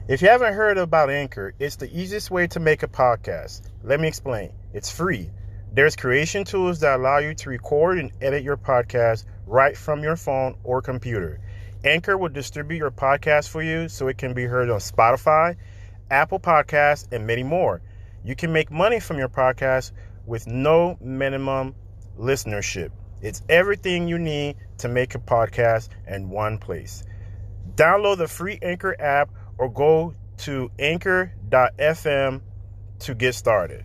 If you haven't heard about Anchor, it's the easiest way to make a podcast. Let me explain. It's free. There's creation tools that allow you to record and edit your podcast right from your phone or computer. Anchor will distribute your podcast for you so it can be heard on Spotify, Apple Podcasts, and many more. You can make money from your podcast with no minimum listenership. It's everything you need to make a podcast in one place. Download the free Anchor app or go to anchor.fm to get started.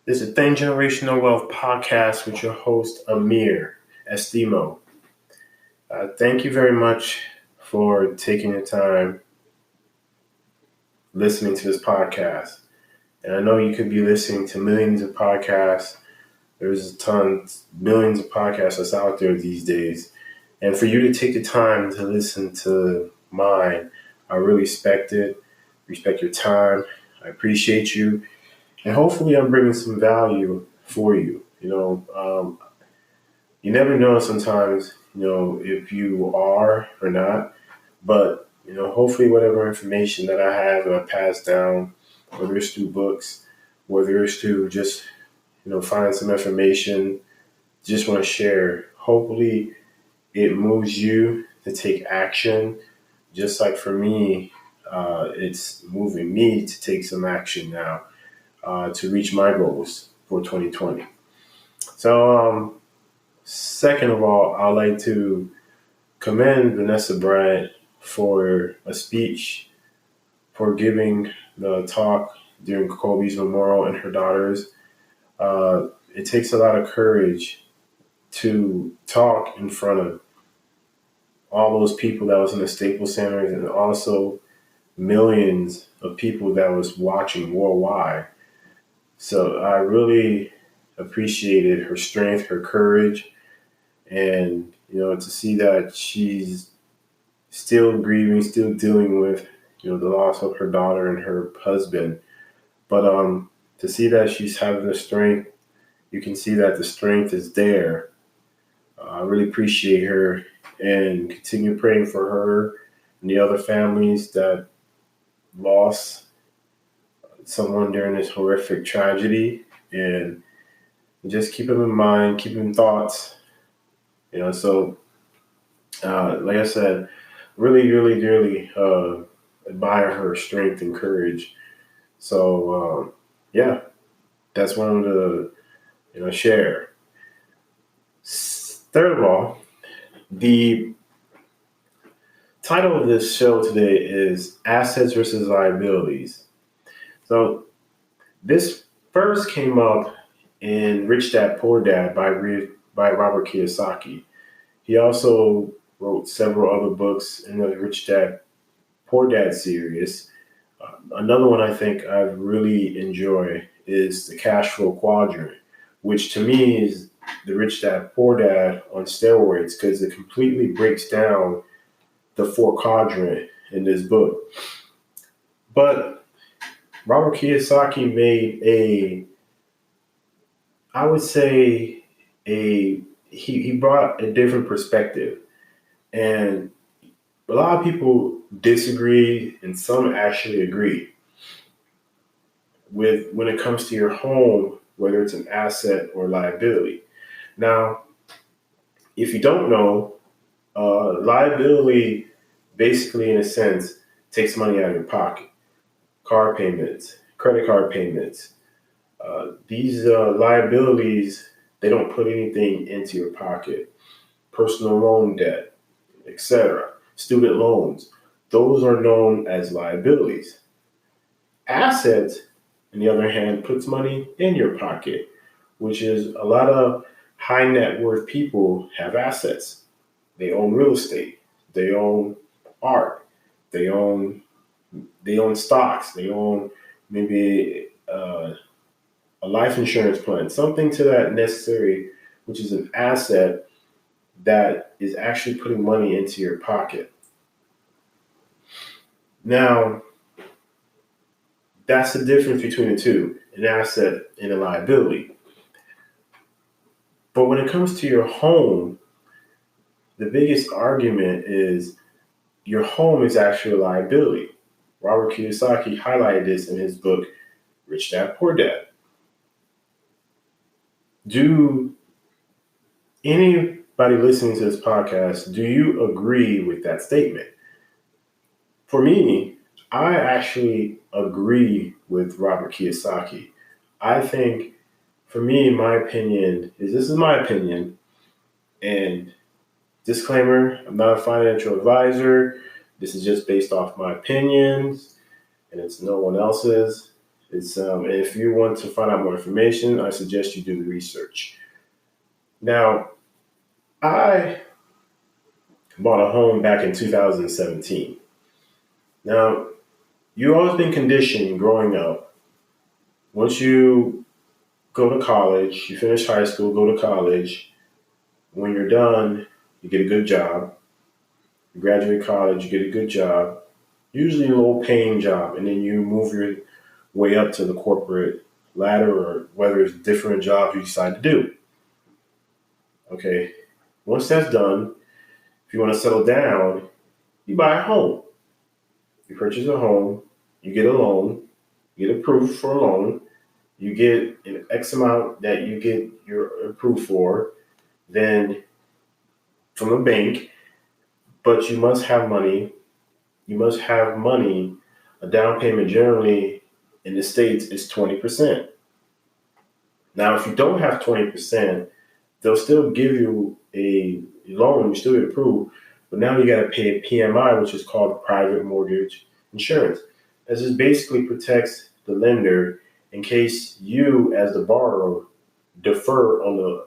This is Thing Generational Wealth Podcast with your host, Amir, Estimo. Thank you very much for taking the time listening to this podcast. And I know you could be listening to millions of podcasts. There's millions of podcasts that's out there these days. And for you to take the time to listen to mine, I really respect it. Respect your time. I appreciate you. And hopefully I'm bringing some value for you. You never know sometimes, if you are or not. But, hopefully whatever information that I have and I pass down, whether it's through books, whether it's to just, find some information, just want to share. Hopefully it moves you to take action. Just like for me, it's moving me to take some action now. To reach my goals for 2020. So, second of all, I'd like to commend Vanessa Bryant for a speech, for giving the talk during Kobe's memorial and her daughters. It takes a lot of courage to talk in front of all those people that was in the Staples Center and also millions of people that was watching worldwide. So I really appreciated her strength, her courage, and, to see that she's still grieving, still dealing with, the loss of her daughter and her husband. But to see that she's having the strength, you can see that the strength is there. I really appreciate her and continue praying for her and the other families that lost someone during this horrific tragedy, and just keep them in mind, keep them in thoughts, so like I said, really, really, really admire her strength and courage. So that's one to share. Third of all, the title of this show today is Assets versus Liabilities. So this first came up in Rich Dad Poor Dad by Robert Kiyosaki. He also wrote several other books in the Rich Dad Poor Dad series. Another one I think I really enjoy is the Cash Flow Quadrant, which to me is the Rich Dad Poor Dad on steroids, because it completely breaks down the 4 quadrant in this book. But Robert Kiyosaki made he brought a different perspective. And a lot of people disagree and some actually agree with when it comes to your home, whether it's an asset or liability. Now, if you don't know, liability basically, in a sense, takes money out of your pocket. Car payments, credit card payments. These liabilities, they don't put anything into your pocket. Personal loan debt, etc. Student loans, those are known as liabilities. Assets, on the other hand, puts money in your pocket, which is a lot of high net worth people have assets. They own real estate. They own art. They own stocks. They own maybe a life insurance plan, something to that necessary, which is an asset that is actually putting money into your pocket. Now, that's the difference between the two, an asset and a liability. But when it comes to your home, the biggest argument is your home is actually a liability. Robert Kiyosaki highlighted this in his book, Rich Dad, Poor Dad. Do anybody listening to this podcast, do you agree with that statement? For me, I actually agree with Robert Kiyosaki. I think, for me, my opinion is this is my opinion, and disclaimer, I'm not a financial advisor. This is just based off my opinions, and it's no one else's. It's if you want to find out more information, I suggest you do the research. Now, I bought a home back in 2017. Now, you've always been conditioned growing up. Once you go to college, you finish high school, go to college. When you're done, you get a good job. You graduate college, you get a good job, usually a low paying job, and then you move your way up to the corporate ladder, or whether it's different jobs you decide to do. Okay, once that's done, if you want to settle down, you buy a home. You purchase a home, you get a loan, you get approved for a loan, you get an X amount that you're approved for, then from a bank, but you must have money. You must have money. A down payment generally in the States is 20%. Now, if you don't have 20%, they'll still give you a loan, you still get approved, but now you got to pay a PMI, which is called private mortgage insurance. This just basically protects the lender in case you, as the borrower, defer on the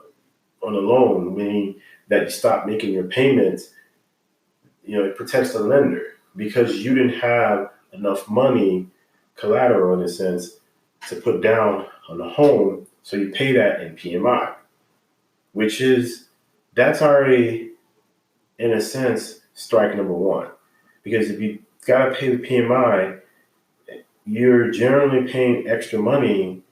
loan, meaning that you stop making your payments. It protects the lender because you didn't have enough money, collateral in a sense, to put down on the home, so you pay that in PMI, that's already, in a sense, strike number one. Because if you got to pay the PMI, you're generally paying extra money,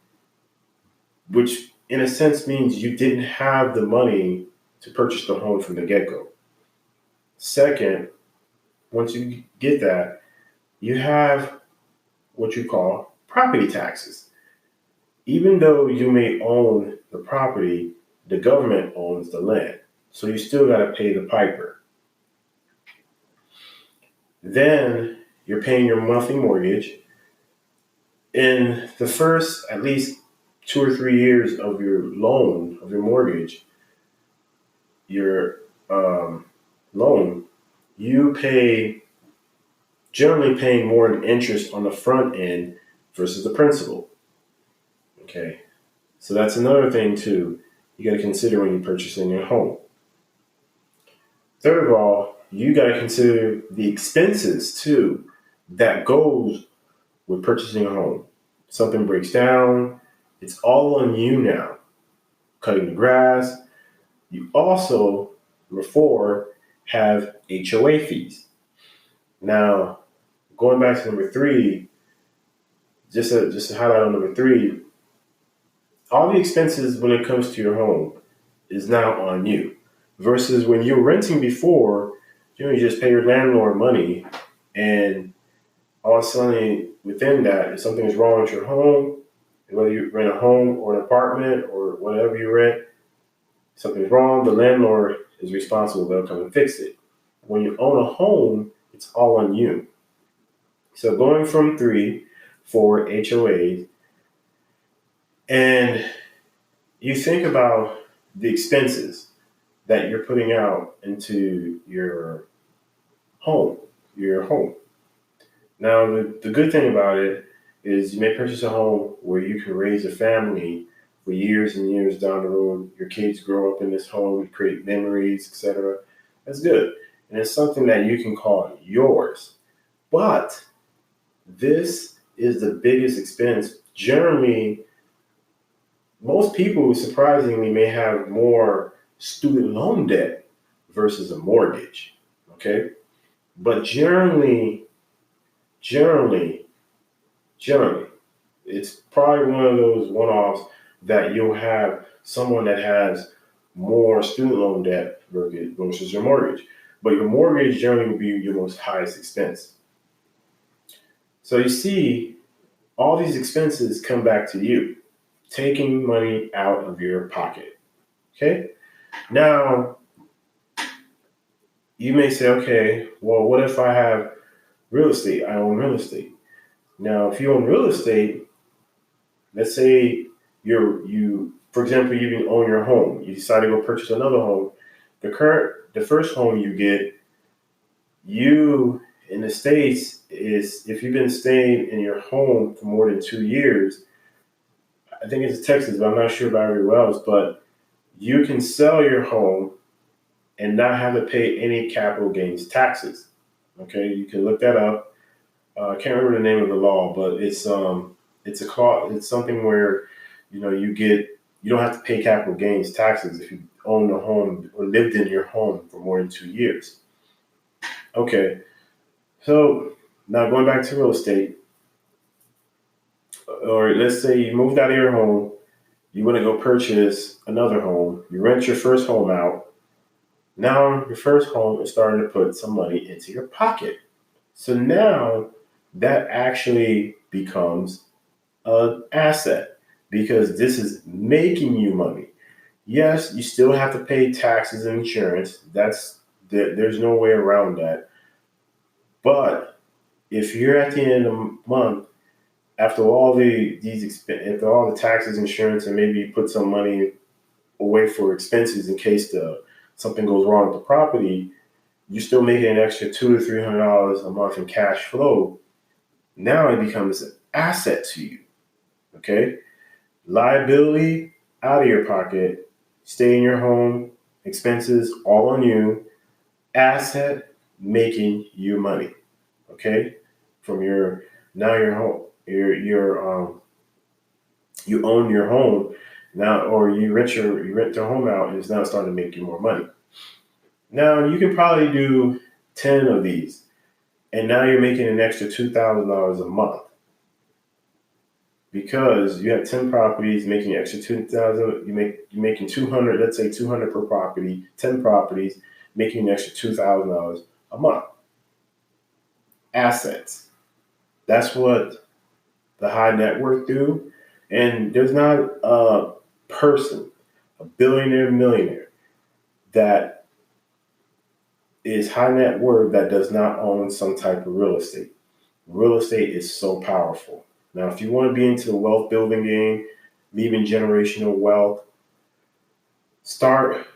which in a sense means you didn't have the money to purchase the home from the get-go. Second, once you get that, you have what you call property taxes. Even though you may own the property, the government owns the land. So you still got to pay the piper. Then you're paying your monthly mortgage. In the first at least 2 or 3 years of your loan, of your mortgage, your loan, you generally paying more in interest on the front end versus the principal. Okay, so that's another thing too you got to consider when you're purchasing a home. Third of all, you got to consider the expenses too that goes with purchasing a home. Something breaks down, it's all on you now. Cutting the grass. You also, number 4, have HOA fees. Now, going back to number 3, just to highlight on number 3, all the expenses when it comes to your home is now on you. Versus when you were renting before, you just pay your landlord money, and all of a sudden within that, if something is wrong with your home, whether you rent a home or an apartment or whatever you rent, something's wrong, the landlord is responsible. They'll come and fix it. When you own a home, it's all on you. So going from 3, 4 HOAs, and you think about the expenses that you're putting out into your home. Now, the good thing about it is you may purchase a home where you can raise a family for years and years down the road. Your kids grow up in this home, you create memories, etc. That's good. And it's something that you can call yours. But this is the biggest expense. Generally, most people surprisingly may have more student loan debt versus a mortgage. Okay. But generally, generally, it's probably one of those one offs that you'll have someone that has more student loan debt versus your mortgage. But your mortgage generally will be your most highest expense. So you see, all these expenses come back to you, taking money out of your pocket. Okay? Now, you may say, okay, well, what if I have real estate? I own real estate. Now, if you own real estate, let's say for example, you even own your home. You decide to go purchase another home. The first home you get, you in the States is if you've been staying in your home for more than 2 years, I think it's Texas, but I'm not sure about everywhere else, but you can sell your home and not have to pay any capital gains taxes. Okay, you can look that up. I can't remember the name of the law, but it's a clause. It's something where you don't have to pay capital gains taxes if you own a home or lived in your home for more than 2 years. Okay, so now going back to real estate, or let's say you moved out of your home, you want to go purchase another home, you rent your first home out. Now your first home is starting to put some money into your pocket. So now that actually becomes an asset because this is making you money. Yes, you still have to pay taxes and insurance. There's no way around that. But if you're at the end of the month, after all after all the taxes, insurance, and maybe you put some money away for expenses in case something goes wrong with the property, you're still making an extra $200 to $300 a month in cash flow. Now it becomes an asset to you. Okay, liability out of your pocket, stay in your home, expenses all on you, asset making you money. Okay, from your now your home, you own your home now, or you rent your home out, and it's now starting to make you more money. Now you can probably do 10 of these, and now you're making an extra $2,000 a month because you have 10 properties making an extra 2,000. You're making 200. Let's say 200 per property. 10 properties making an extra $2,000 a month. Assets. That's what the high net worth do, and there's not a person, a billionaire, millionaire that is high net worth that does not own some type of real estate. Real estate is so powerful. Now, if you want to be into the wealth building game, leaving generational wealth, start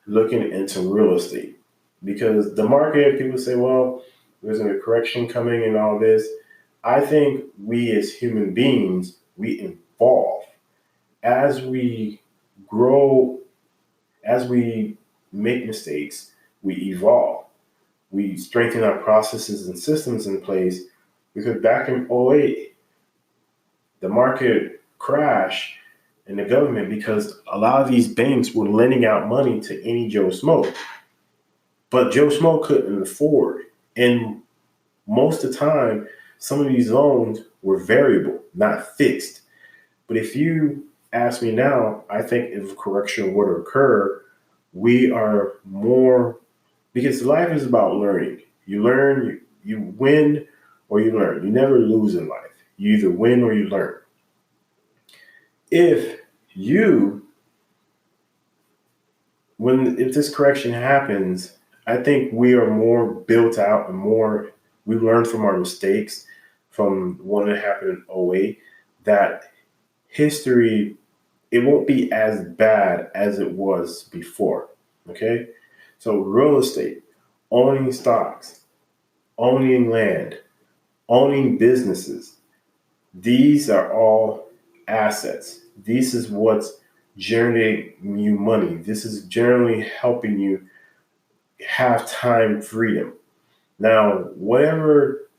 looking into real estate because the market, people say, well, there's a correction coming and all this. I think we as human beings, we evolve as we grow, as we make mistakes, we evolve. We strengthen our processes and systems in place because back in '08, the market crashed in the government because a lot of these banks were lending out money to any Joe Smo. But Joe Smo couldn't afford. And most of the time, some of these loans were variable, not fixed. But if you ask me now, I think if a correction were to occur, we are more because life is about learning. You learn, you win, or you learn. You never lose in life. You either win or you learn. If you if this correction happens, I think we are more built out and more we learn from our mistakes from one that happened in '08 that history it won't be as bad as it was before. Okay? So real estate, owning stocks, owning land, owning businesses, these are all assets. This is what's generating you money. This is generally helping you have time freedom. Now, whatever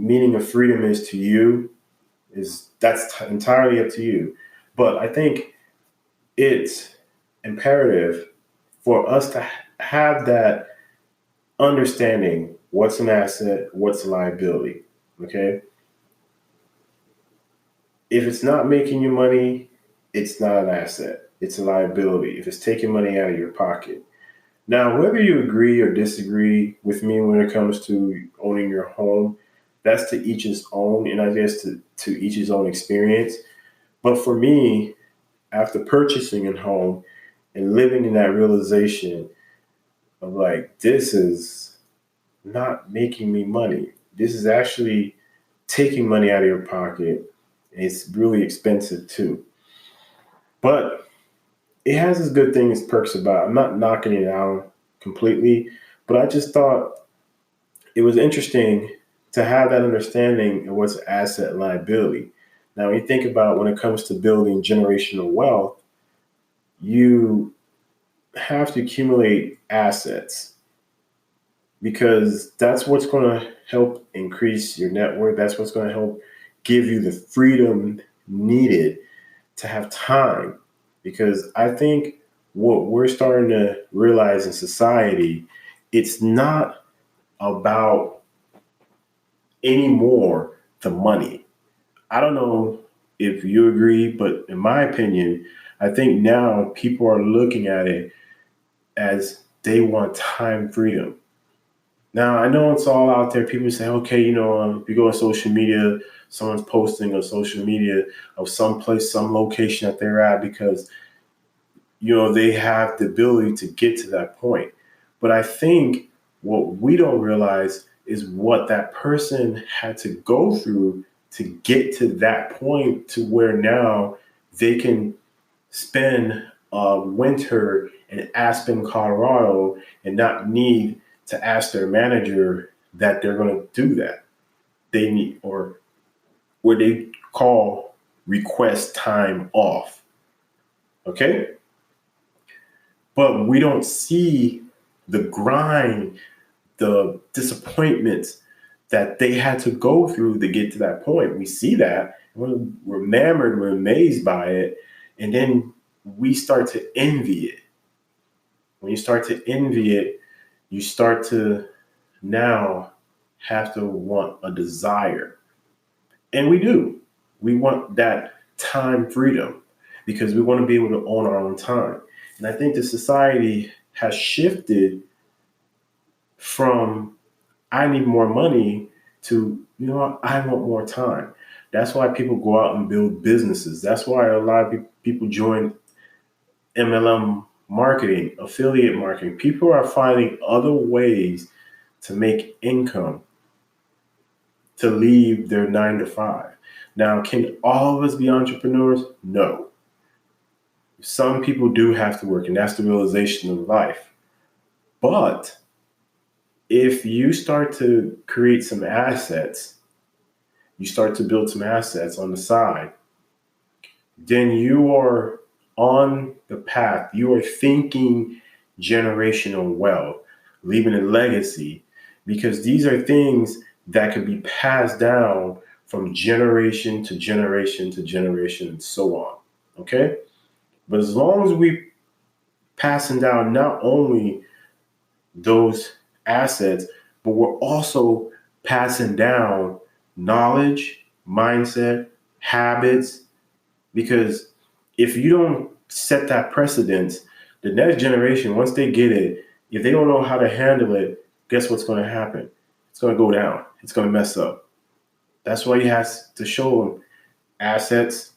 meaning of freedom is to you entirely up to you. But I think it's imperative for us to have that understanding what's an asset, what's a liability. Okay. If it's not making you money, it's not an asset. It's a liability. If it's taking money out of your pocket. Now, whether you agree or disagree with me when it comes to owning your home, that's to each his own, and I guess to each his own experience. But for me, after purchasing a home and living in that realization of like, this is not making me money. This is actually taking money out of your pocket. It's really expensive too. But it has its good things, perks about it. I'm not knocking it out completely, but I just thought it was interesting to have that understanding of what's asset and liability. Now, when you think about when it comes to building generational wealth, you have to accumulate assets because that's what's going to help increase your net worth. That's what's going to help give you the freedom needed to have time. Because I think what we're starting to realize in society, it's not about anymore the money. I don't know if you agree, but in my opinion, I think now people are looking at it as they want time freedom. Now, I know it's all out there. People say, okay, if you go on social media, someone's posting on social media of some place, some location that they're at because, they have the ability to get to that point. But I think what we don't realize is what that person had to go through to get to that point to where now they can spend a winter in Aspen, Colorado, and not need to ask their manager that they're going to do that. They need, or what they call request time off. Okay? But we don't see the grind, the disappointments that they had to go through to get to that point. We see that. We're enamored, we're amazed by it. And then we start to envy it. When you start to envy it, you start to now have to want a desire. And we do. We want that time freedom because we want to be able to own our own time. And I think the society has shifted from I need more money to, I want more time. That's why people go out and build businesses. That's why a lot of people join MLM marketing, affiliate marketing. People are finding other ways to make income to leave their 9 to 5. Now, can all of us be entrepreneurs? No. Some people do have to work, and that's the realization of life. But if you start to create some assets, you start to build some assets on the side, then you are on the path. You are thinking generational wealth, leaving a legacy, because these are things that could be passed down from generation to generation to generation and so on. Okay? But as long as we passing down not only those assets, but we're also passing down knowledge, mindset, habits, because if you don't set that precedence, the next generation, once they get it, if they don't know how to handle it, guess what's going to happen? It's going to go down. It's going to mess up. That's why you have to show them assets,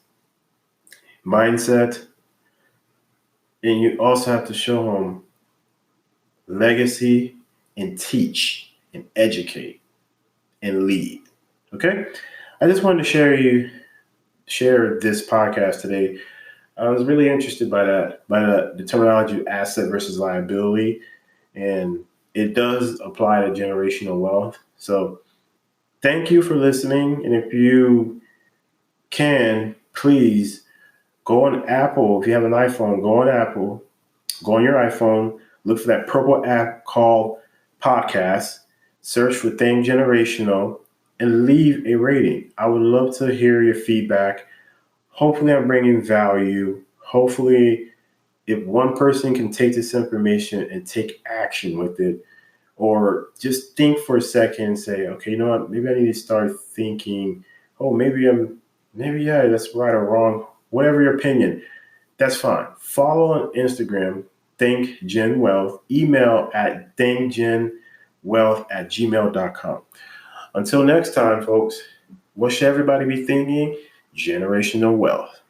mindset, and you also have to show them legacy and teach and educate and lead. Okay? I just wanted to share this podcast today. I was really interested by the terminology of asset versus liability, and it does apply to generational wealth. So thank you for listening. And if you can, please go on Apple. If you have an iPhone, go on Apple, go on your iPhone, look for that purple app called Podcast, search for Think Generational, and leave a rating. I would love to hear your feedback. Hopefully, I'm bringing value. Hopefully, if one person can take this information and take action with it, or just think for a second and say, okay, you know what? Maybe I need to start thinking, oh, maybe, yeah, that's right or wrong. Whatever your opinion, that's fine. Follow on Instagram, Think Gen Wealth. Email at thinkgenwealth@gmail.com. Until next time, folks, what should everybody be thinking? Generational wealth.